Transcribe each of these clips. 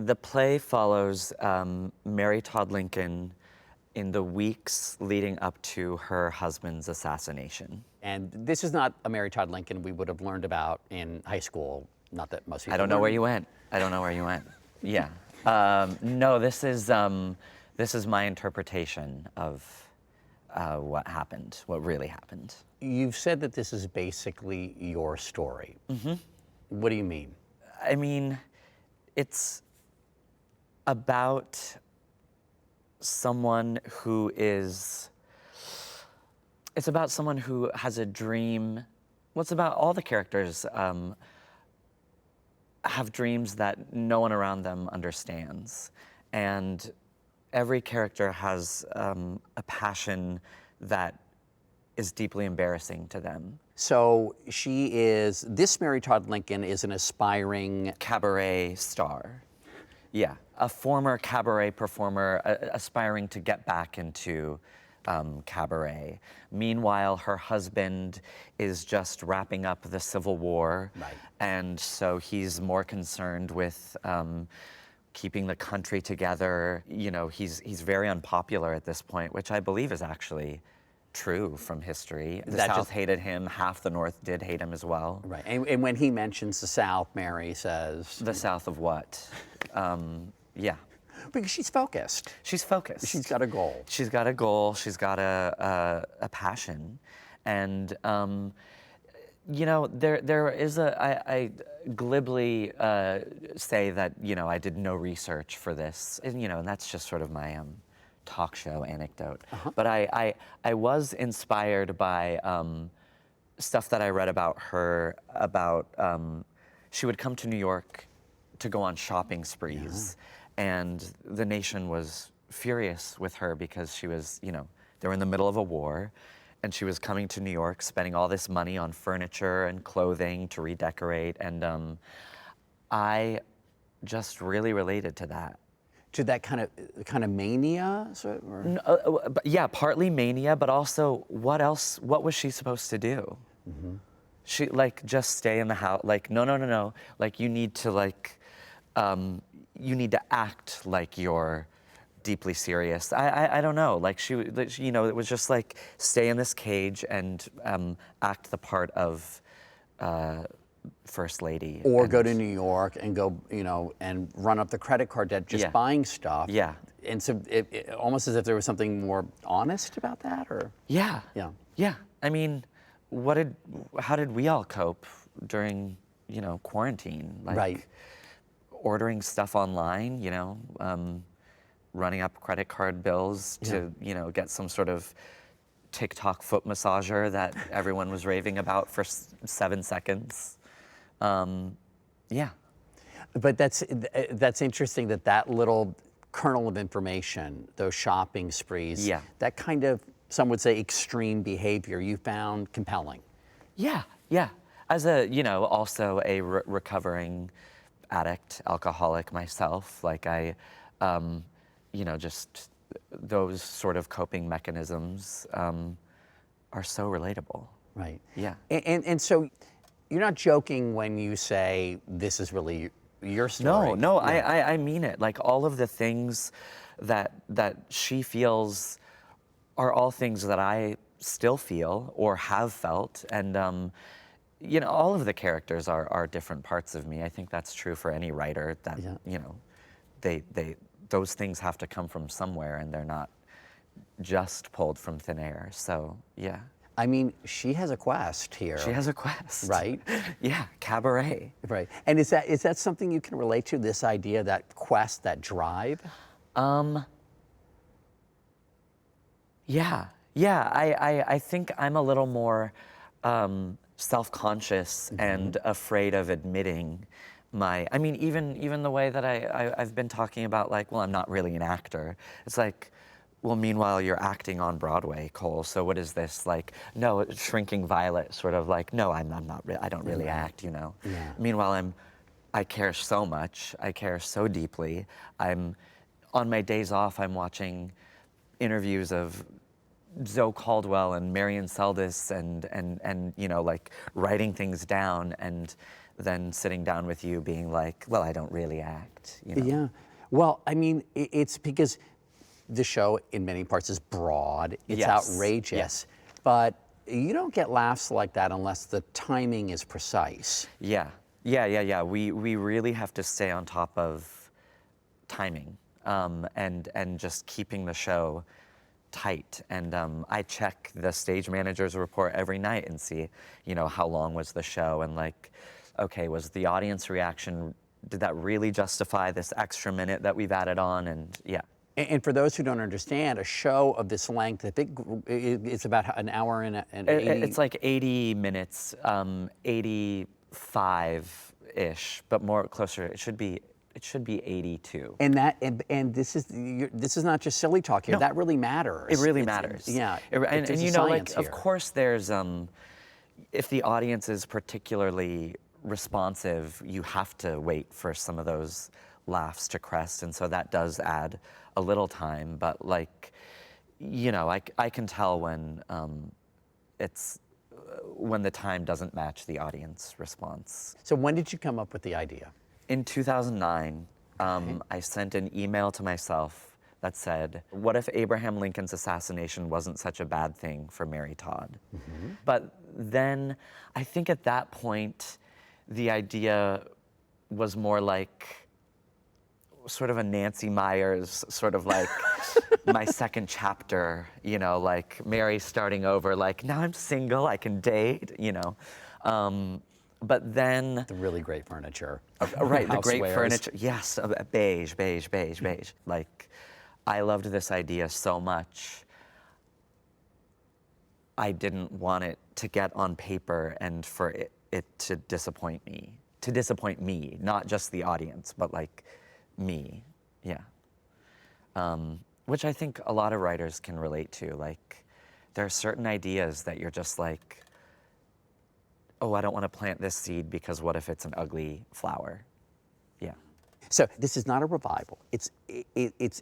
The play follows Mary Todd Lincoln in the weeks leading up to her husband's assassination. And this is not a Mary Todd Lincoln we would have learned about in high school. Not that most people I don't know where you went. I don't know where you went. Yeah. No, this is my interpretation of what happened, what really happened. You've said that this is basically your story. Mm-hmm. What do you mean? I mean, it's about someone who is, it's about someone who has a dream. Well, it's about all the characters have dreams that no one around them understands. And every character has a passion that is deeply embarrassing to them. So this Mary Todd Lincoln is an aspiring cabaret star. Yeah, a former cabaret performer aspiring to get back into cabaret. Meanwhile, her husband is just wrapping up the Civil War. Right. And so he's more concerned with keeping the country together. You know, he's very unpopular at this point, which I believe is actually true from history. The South hated him, half the North did hate him as well. Right, and when he mentions the South, Mary says... The South of what? Yeah. Because she's focused. She's focused. She's got a goal. She's got a goal, she's got a passion. And, you know, there is I glibly say that, you know, I did no research for this. And, you know, and that's just sort of my talk show anecdote. Uh-huh. But I was inspired by stuff that I read about her, she would come to New York to go on shopping sprees. Yeah. And the nation was furious with her because she was, you know, they were in the middle of a war, and she was coming to New York, spending all this money on furniture and clothing to redecorate, and I just really related to that. To that kind of mania? Yeah, partly mania, but also what else? What was she supposed to do? Mm-hmm. She just stay in the house. No. Like you need to you need to act like you're deeply serious. I don't know. You know, it was just like stay in this cage and act the part of First Lady. Or go to New York and go, you know, and run up the credit card debt just buying stuff. Yeah. And so it almost as if there was something more honest about that, or? Yeah. Yeah. Yeah. I mean, how did we all cope during, you know, quarantine? Right. Ordering stuff online, you know, running up credit card bills to, you know, get some sort of TikTok foot massager that everyone was raving about for 7 seconds. Yeah. But that's interesting that little kernel of information, those shopping sprees, that kind of, some would say, extreme behavior you found compelling. Yeah, yeah. As a, you know, also a recovering addict, alcoholic myself, you know, just those sort of coping mechanisms are so relatable. Right. Yeah. And so you're not joking when you say this is really your story. No, I mean it. Like all of the things that she feels are all things that I still feel or have felt, and you know, all of the characters are different parts of me. I think that's true for any writer. That you know, those things have to come from somewhere, and they're not just pulled from thin air. So yeah. I mean, she has a quest here. She has a quest. Right? Yeah, cabaret. Right. And is that something you can relate to, this idea, that quest, that drive? Yeah. I think I'm a little more self-conscious and afraid of admitting I mean, even the way that I've been talking about, like, well, I'm not really an actor. It's like, well, meanwhile, you're acting on Broadway, Cole, so what is this? Like, no, Shrinking Violet, sort of like, no, I'm not, I don't really act, you know? Yeah. Meanwhile, I care so much, I care so deeply. On my days off, I'm watching interviews of Zoe Caldwell and Marion Seldes and you know, like, writing things down, and than sitting down with you being like, well, I don't really act, you know? Yeah. Well, I mean, it's because the show in many parts is broad, it's Yes. outrageous, but you don't get laughs like that unless the timing is precise. Yeah, we really have to stay on top of timing, and just keeping the show tight. And I check the stage manager's report every night and see, you know, how long was the show, and like, okay, was the audience reaction, did that really justify this extra minute that we've added on? And yeah. And for those who don't understand, a show of this length, it's about an hour and 80. It's like 80 minutes, 85-ish, but more closer. It should be 82. And this is not just silly talk here. No. That really matters. It really matters. Yeah. And there's you a know, like, science of here. course, there's if the audience is particularly responsive, you have to wait for some of those laughs to crest, and so that does add a little time. But like, you know, I can tell when when the time doesn't match the audience response. So when did you come up with the idea? In 2009, I sent an email to myself that said, what if Abraham Lincoln's assassination wasn't such a bad thing for Mary Todd? Mm-hmm. But then I think at that point, the idea was more like sort of a Nancy Myers, sort of like my second chapter, you know, like Mary starting over, like, now I'm single, I can date, you know. But then... The really great furniture. Right, the great Housewares. furniture. Yes, beige. Like, I loved this idea so much. I didn't want it to get on paper and for it to disappoint me. To disappoint me, not just the audience, but like me, yeah. Which I think a lot of writers can relate to. Like, there are certain ideas that you're just like, oh, I don't want to plant this seed because what if it's an ugly flower? Yeah. So this is not a revival. It's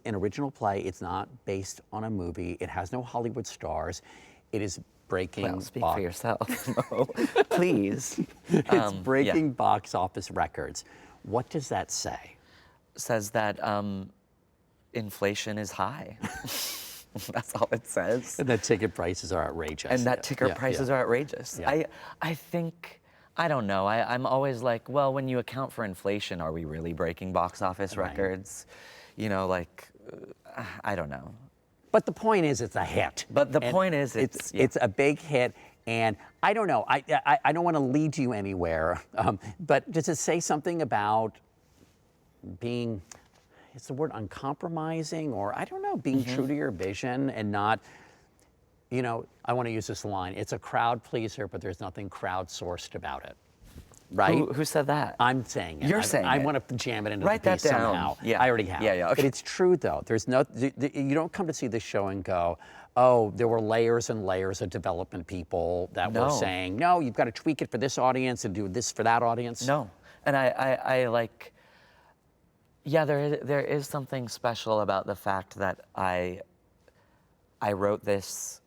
an original play. It's not based on a movie. It has no Hollywood stars. It is breaking. Well, speak for yourself, Mo. Please. It's breaking box office records. What does that say? Says that inflation is high. That's all it says. And that ticket prices are outrageous. And that ticket prices are outrageous. Yeah. I think, I don't know, I'm always like, well, when you account for inflation, are we really breaking box office records? You know, like, I don't know. But the point is, it's a hit. But the point is, it's a big hit. And I don't know, I don't want to lead you anywhere, but does it say something about being, is the word uncompromising, or I don't know, being true to your vision and not, you know, I want to use this line, it's a crowd pleaser, but there's nothing crowdsourced about it, right? Who said that? I'm saying it. You're saying I it. want to jam it into Write the piece that down. somehow. Yeah. I already have. Yeah, okay. But it's true, though. There's no, you don't come to see this show and go, oh, there were layers and layers of development people that were saying, no, you've got to tweak it for this audience and do this for that audience. No. And I like, yeah, there is something special about the fact that I wrote this,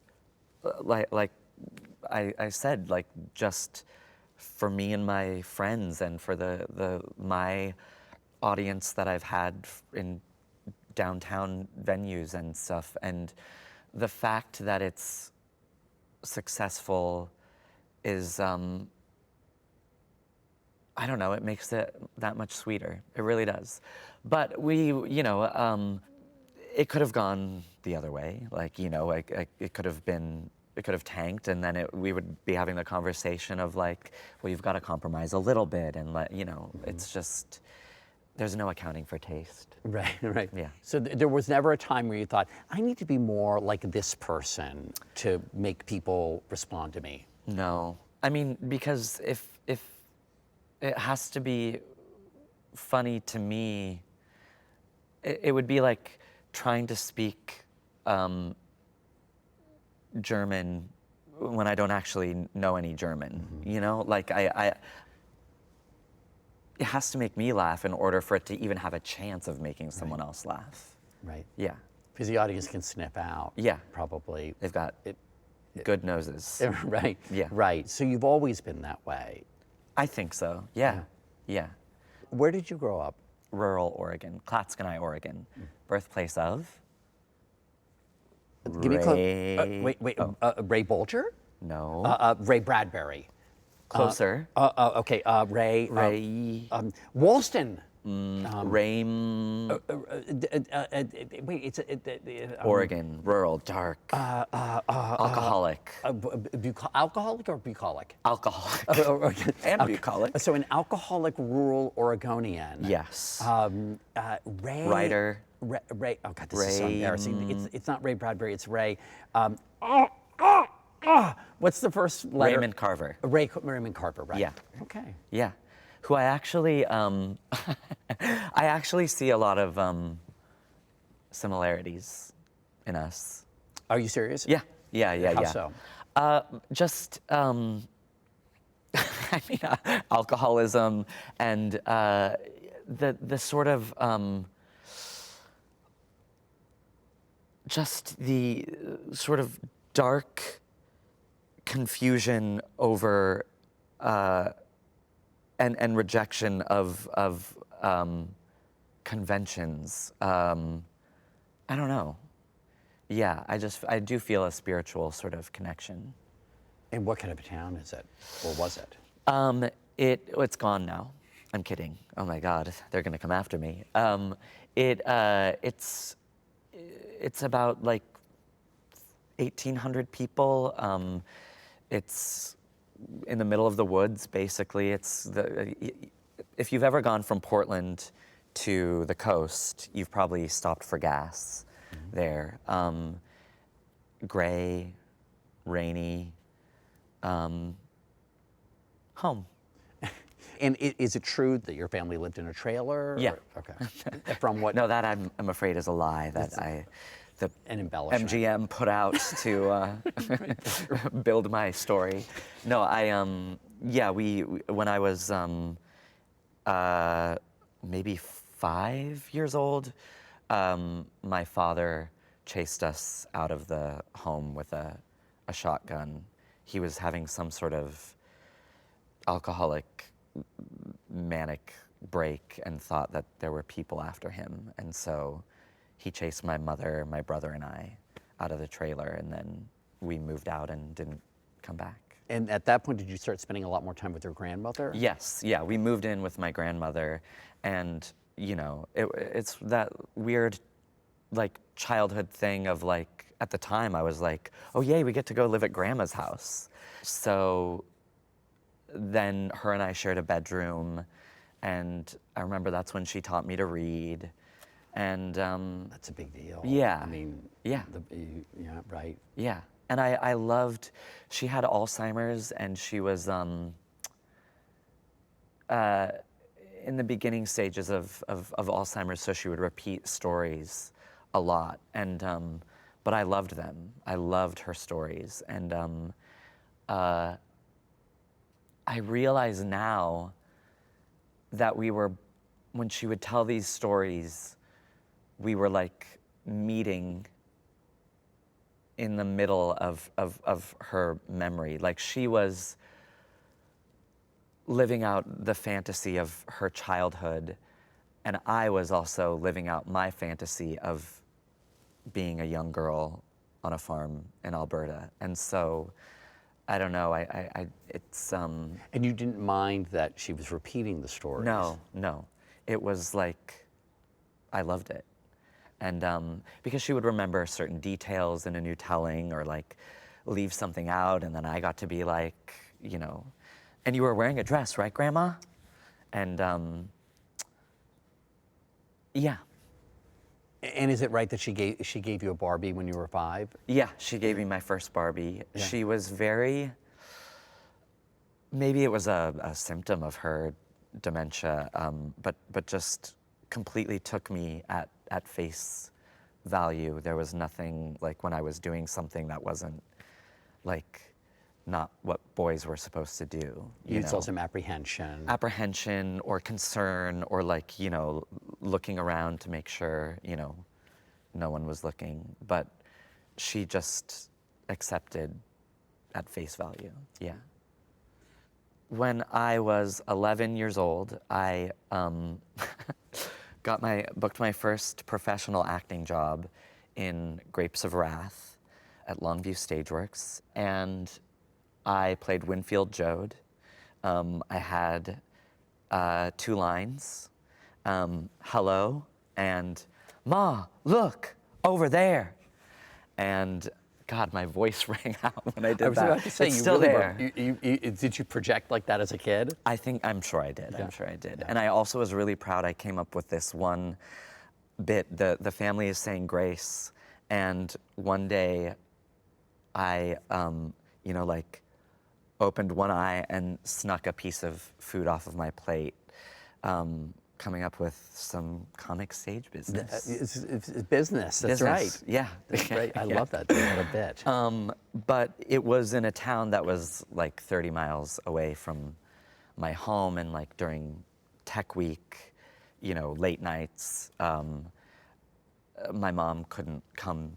like I said, like, just for me and my friends and for my audience that I've had in downtown venues and stuff. And the fact that it's successful is, I don't know, it makes it that much sweeter. It really does. But you know, it could have gone the other way. Like, you know, like it could have tanked, and then we would be having the conversation of like, well, you've got to compromise a little bit, and you know, it's just, there's no accounting for taste. Right. Yeah. So there was never a time where you thought, I need to be more like this person to make people respond to me. No, I mean, because if it has to be funny to me, it would be like trying to speak German when I don't actually know any German. You know, like it has to make me laugh in order for it to even have a chance of making someone else laugh. Right. Yeah. Because the audience can sniff out. Yeah. Probably. They've got good noses. Right. Yeah. Right. So you've always been that way. I think so. Yeah. Yeah. Where did you grow up? Rural Oregon, Clatskanie, Oregon, birthplace of Give me a clue. Ray. Ray Bolger? No. Ray Bradbury. Closer. Okay, Ray. Ray. Walston. Ray. Wait, it's Oregon, rural, dark, alcoholic, alcoholic or bucolic? alcoholic, and bucolic. So an alcoholic rural Oregonian. Yes. Ray. Writer. Ray. Oh God, this is so Ray, embarrassing. It's not Ray Bradbury. It's Ray. What's the first letter? Raymond Carver. Raymond Carver. Right. Yeah. Okay. Yeah. Who I actually, I actually see a lot of similarities in us. Are you serious? Yeah. Yeah. How so? Just, I mean, alcoholism and the sort of, just the sort of dark confusion over and rejection of conventions. I don't know. Yeah, I do feel a spiritual sort of connection. And what kind of a town is it, or was it? It's gone now. I'm kidding. Oh my God, they're gonna come after me. It's about like 1,800 people. It's in the middle of the woods, basically. If you've ever gone from Portland to the coast, you've probably stopped for gas there. Gray, rainy, home. And is it true that your family lived in a trailer? Yeah. Okay. From what? No, that I'm afraid is a lie that the An embellishment. MGM put out to build my story. No, when I was maybe 5 years old, my father chased us out of the home with a shotgun. He was having some sort of alcoholic, manic break and thought that there were people after him. And so he chased my mother, my brother, and I out of the trailer, and then we moved out and didn't come back. And at that point, did you start spending a lot more time with your grandmother? Yes, yeah, we moved in with my grandmother, and you know, it's that weird, like, childhood thing of like, at the time I was like, oh yay, we get to go live at grandma's house. So then her and I shared a bedroom, and I remember that's when she taught me to read. And That's a big deal. Yeah. I mean, Yeah. Yeah, right. Yeah, and I loved, she had Alzheimer's, and she was in the beginning stages of Alzheimer's, so she would repeat stories a lot, and but I loved them. I loved her stories, and I realize now that when she would tell these stories, we were like meeting in the middle of her memory. Like, she was living out the fantasy of her childhood, and I was also living out my fantasy of being a young girl on a farm in Alberta. And so, I don't know, it's... And you didn't mind that she was repeating the stories? No. It was like, I loved it. And because she would remember certain details in a new telling, or like leave something out, and then I got to be like, you know, and you were wearing a dress, right, Grandma? And yeah. And is it right that she gave you a Barbie when you were 5? Yeah, she gave me my first Barbie. Yeah. She was very, maybe it was a symptom of her dementia, but just completely took me at face value. There was nothing, like, when I was doing something that wasn't like not what boys were supposed to do. You know? saw some apprehension. Apprehension or concern, or like, you know, looking around to make sure, you know, no one was looking. But she just accepted at face value. Yeah. When I was 11 years old, I booked my first professional acting job in Grapes of Wrath at Longview Stageworks, and I played Winfield Joad. I had 2 lines, hello, and Ma, look, over there. And God, my voice rang out when I did that. I was about to say, it's you still really there. did you project like that as a kid? I'm sure I did. I'm sure I did. Yeah. And I also was really proud. I came up with this one bit. The family is saying grace, and one day, I like opened one eye and snuck a piece of food off of my plate, coming up with some comic stage business. It's business. That's Business, right. yeah. That's great. I Yeah. love that a bit. But it was in a town that was like 30 miles away from my home, and like during tech week, late nights, my mom couldn't come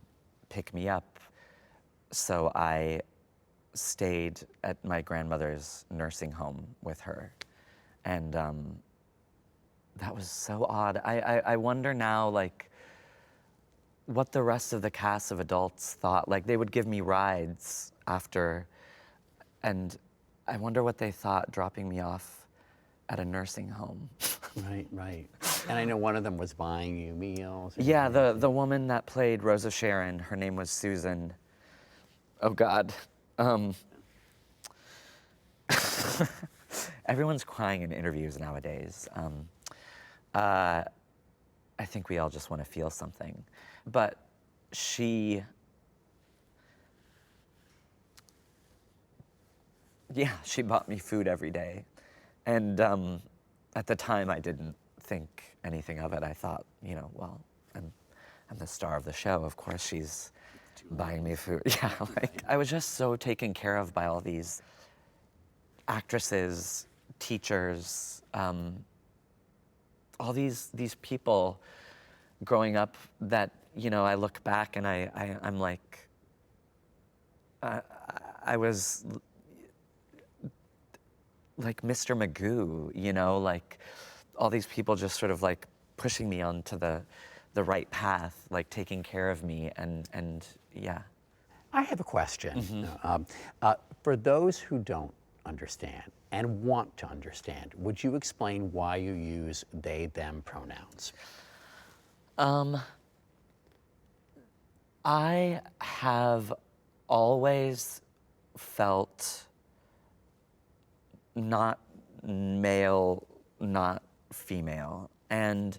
pick me up, so I stayed at my grandmother's nursing home with her, and that was so odd. I wonder now, like, what the rest of the cast of adults thought. Like, they would give me rides after, and I wonder what they thought dropping me off at a nursing home. Right. And I know one of them was buying you meals. Yeah, the woman that played Rosa Sharon, her name was Susan. Oh God. Everyone's crying in interviews nowadays. I think we all just want to feel something. But she bought me food every day. And at the time, I didn't think anything of it. I thought, well, I'm the star of the show. Of course, she's buying me food. Yeah, like, I was just so taken care of by all these actresses, teachers, all these people growing up that, I look back and I'm like, I was like Mr. Magoo, like all these people just sort of like pushing me onto the right path, like taking care of me, and yeah. I have a question. For those who don't understand and want to understand, would you explain why you use they, them pronouns? I have always felt not male, not female. And,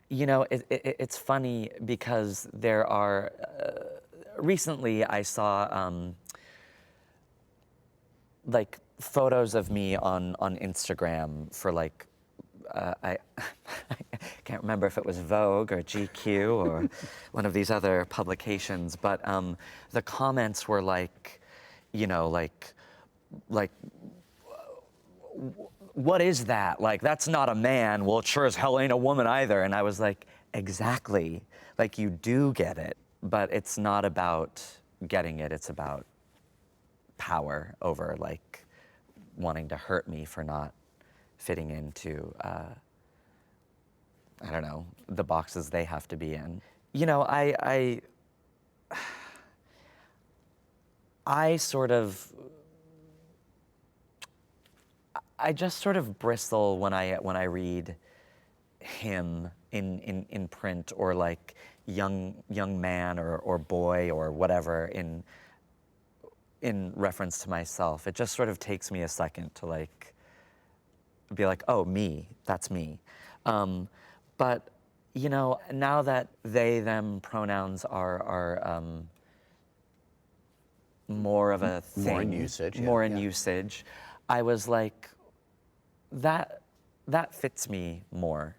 it's funny because there are, recently I saw like photos of me on Instagram for like, I can't remember if it was Vogue or GQ or one of these other publications, but the comments were like, like, what is that? Like, that's not a man. Well, it sure as hell ain't a woman either. And I was like, exactly. Like, you do get it, but it's not about getting it. It's about power over, like, wanting to hurt me for not fitting into, I don't know, the boxes they have to be in. I just sort of bristle when I read him in print, or like young man or boy or whatever in reference to myself. It just sort of takes me a second to like be like, oh, me, that's me. But now that they, them pronouns are more of a thing, More in usage. more in usage, I was like, that fits me more.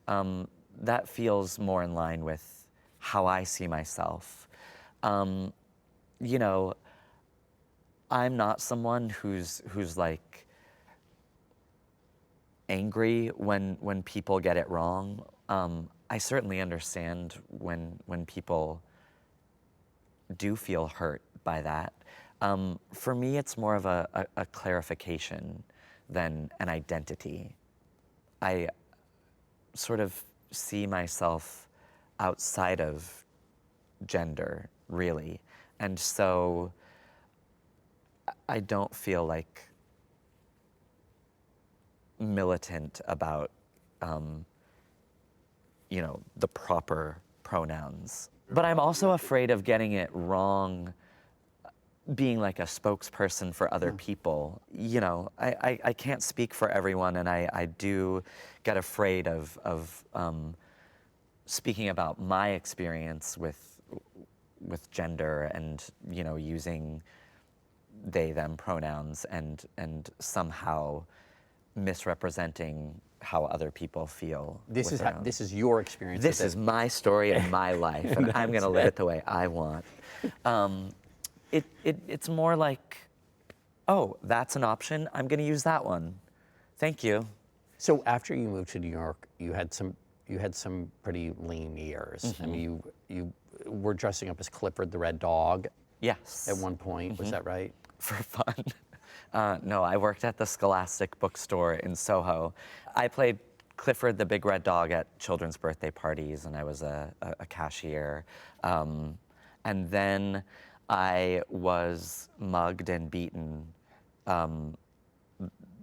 That feels more in line with how I see myself. I'm not someone who's like angry when people get it wrong. I certainly understand when people do feel hurt by that. For me, it's more of a clarification than an identity. I sort of see myself outside of gender, really. And so I don't feel like militant about, the proper pronouns. But I'm also afraid of getting it wrong, being like a spokesperson for other people. I can't speak for everyone, and I do get afraid of speaking about my experience with gender and, using they, them pronouns and somehow misrepresenting how other people feel. This is your experience. This is my story and my life, and I'm going to live it the way I want. It's more like, oh, that's an option. I'm going to use that one. Thank you. So after you moved to New York, you had some pretty lean years. I mean, you were dressing up as Clifford the Red Dog. Yes. At one point, was that right? For fun. No, I worked at the Scholastic bookstore in Soho. I played Clifford the Big Red Dog at children's birthday parties, and I was a cashier. And then I was mugged and beaten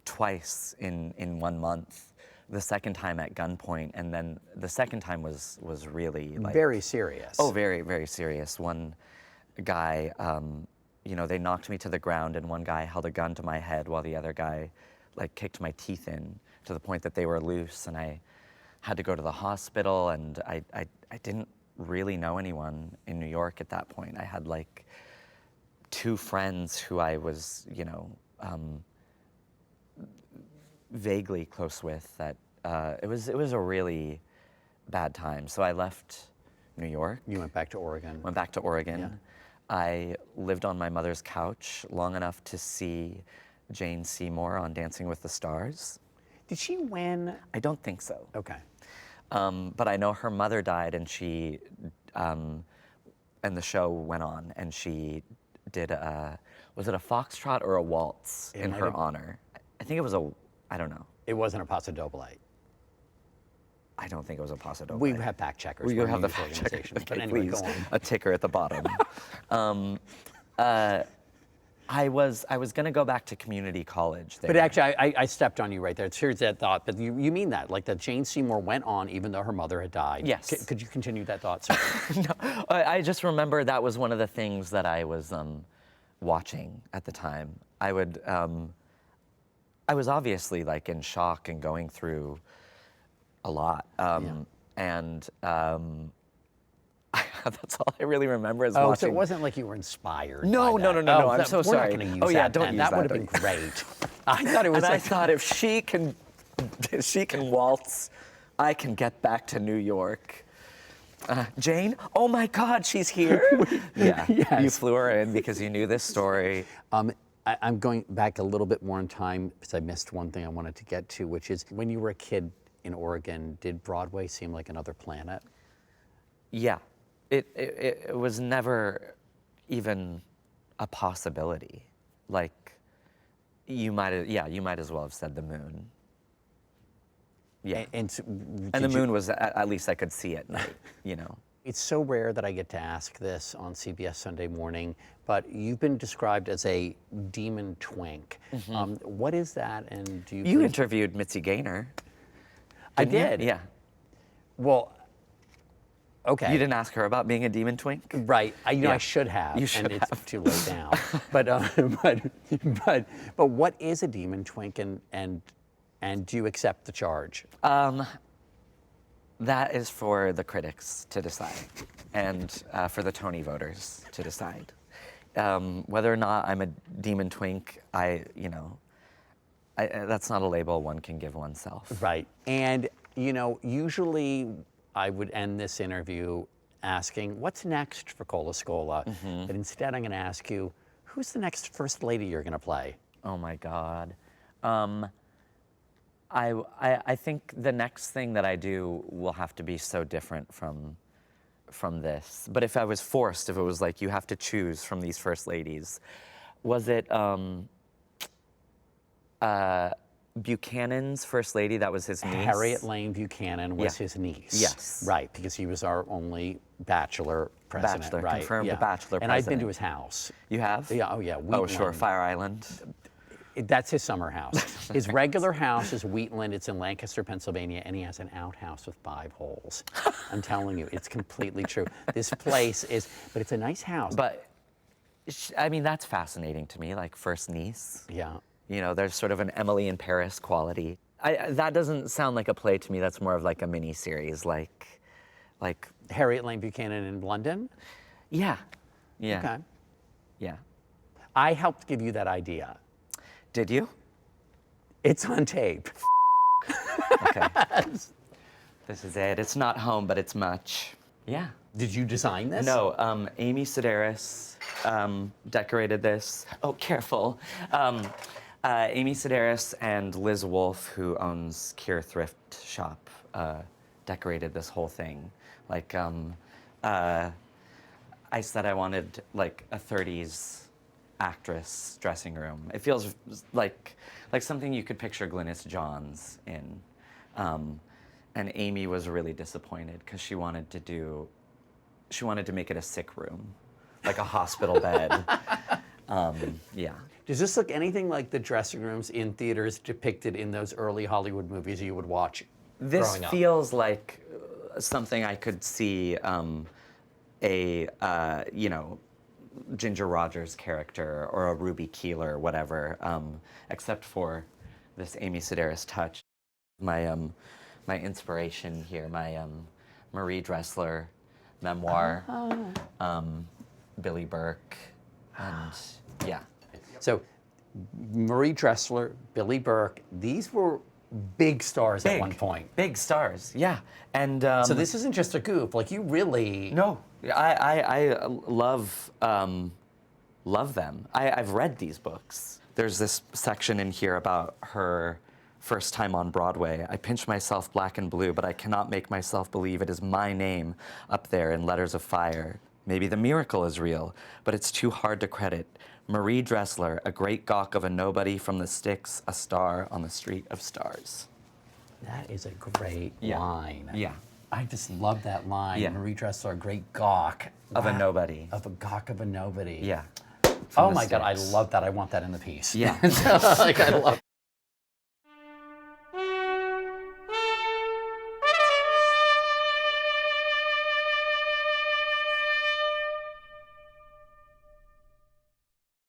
twice in 1 month. The second time at gunpoint, and then the second time was really like Very serious. Oh, very, very serious. One guy, they knocked me to the ground, and one guy held a gun to my head while the other guy kicked my teeth in to the point that they were loose, and I had to go to the hospital, and I didn't really know anyone in New York at that point. I had 2 friends who I was, vaguely close with. That it was a really bad time. So I left New York. You went back to Oregon. Went back to Oregon. Yeah. I lived on my mother's couch long enough to see Jane Seymour on Dancing with the Stars. Did she win? I don't think so. Okay. But I know her mother died, and she, and the show went on, and she did was it a foxtrot or a waltz in her honor? I think it was I don't know. It wasn't a Paso Doble. I don't think it was a Paso Doble. We have fact checkers. We We're a have the news fact checkers. organization. Okay, But anyway, please. go on. A ticker at the bottom. I was gonna go back to community college there. But actually, I stepped on you right there. Here's that thought. But you mean that, that Jane Seymour went on even though her mother had died? Yes. Could you continue that thought, sir? No, I just remember that was one of the things that I was watching at the time. I was obviously in shock and going through a lot. And that's all I really remember is watching. So it wasn't like you were inspired. No, by no, that. no, no, I'm that- so we're sorry. Not gonna use Oh, yeah, that don't then. use that. that, would have been don't great. I thought it was And I like thought if she can waltz, I can get back to New York. Jane, oh my God, she's here. Yeah, Yes. You flew her in because you knew this story. I'm going back a little bit more in time because I missed one thing I wanted to get to, which is when you were a kid in Oregon, did Broadway seem like another planet? Yeah, it was never even a possibility. You might as well have said the moon. Yeah, And the moon was at least I could see at night. It's so rare that I get to ask this on CBS Sunday Morning, but you've been described as a demon twink. What is that, and do you? You interviewed Mitzi Gaynor. I didn't you? did. Yeah. Well, okay. You didn't ask her about being a demon twink? Right. I Yeah. should have. You should and it's have. too late now. but what is a demon twink, and do you accept the charge? That is for the critics to decide, and for the Tony voters to decide. Whether or not I'm a demon twink, that's not a label one can give oneself. Right. And, usually I would end this interview asking, what's next for Cole Escola? But instead I'm going to ask you, who's the next First Lady you're going to play? Oh my God. I think the next thing that I do will have to be so different from this. But if I was forced, if it was like you have to choose from these First Ladies, was it Buchanan's first lady? That was his niece. Harriet Lane Buchanan was his niece. Yes. Right, because he was our only bachelor president. Bachelor, right? confirmed yeah. bachelor And I've been president. to his house. You have? Yeah. Oh yeah. Oh, sure. Wheatland. Fire Island. That's his summer house. His regular house is Wheatland. It's in Lancaster, Pennsylvania, and he has an outhouse with 5 holes. I'm telling you, it's completely true. This place is, but it's a nice house. But I mean, that's fascinating to me. Like first niece. Yeah. You know, there's sort of an Emily in Paris quality. That doesn't sound like a play to me. That's more of like a mini series, like. Harriet Lane Buchanan in London. Yeah. Yeah. Okay. Yeah. I helped give you that idea. Did you? It's on tape. Okay. This is it. It's not home, but it's much. Yeah. Did you design this? No, Amy Sedaris decorated this. Oh, careful. Amy Sedaris and Liz Wolfe, who owns Kier Thrift Shop, decorated this whole thing. Like, I said I wanted like a 30s actress dressing room. It feels like something you could picture Glynis Johns in. And Amy was really disappointed because she wanted to make it a sick room, like a hospital bed. Yeah. Does this look anything like the dressing rooms in theaters depicted in those early Hollywood movies you would watch This growing up? feels like something I could see Ginger Rogers character or a Ruby Keeler, whatever, except for this Amy Sedaris touch. My inspiration here, my Marie Dressler memoir, Billy Burke, and yeah. So, Marie Dressler, Billy Burke, these were big stars at one point. Big stars, yeah. And So this isn't just a goof. Like you really. no, I love them. I've read these books. There's this section in here about her first time on Broadway. I pinch myself black and blue, but I cannot make myself believe it is my name up there in letters of fire. Maybe the miracle is real, but it's too hard to credit. Marie Dressler, a great gawk of a nobody from the sticks, a star on the street of stars. That is a great line. Yeah. I just love that line. Yeah. Marie Dressler, a great gawk. Of a Wow. nobody. Of a gawk of a nobody. Yeah. Oh the my God, I sticks. love that. I want that in the piece. Yeah. Like I love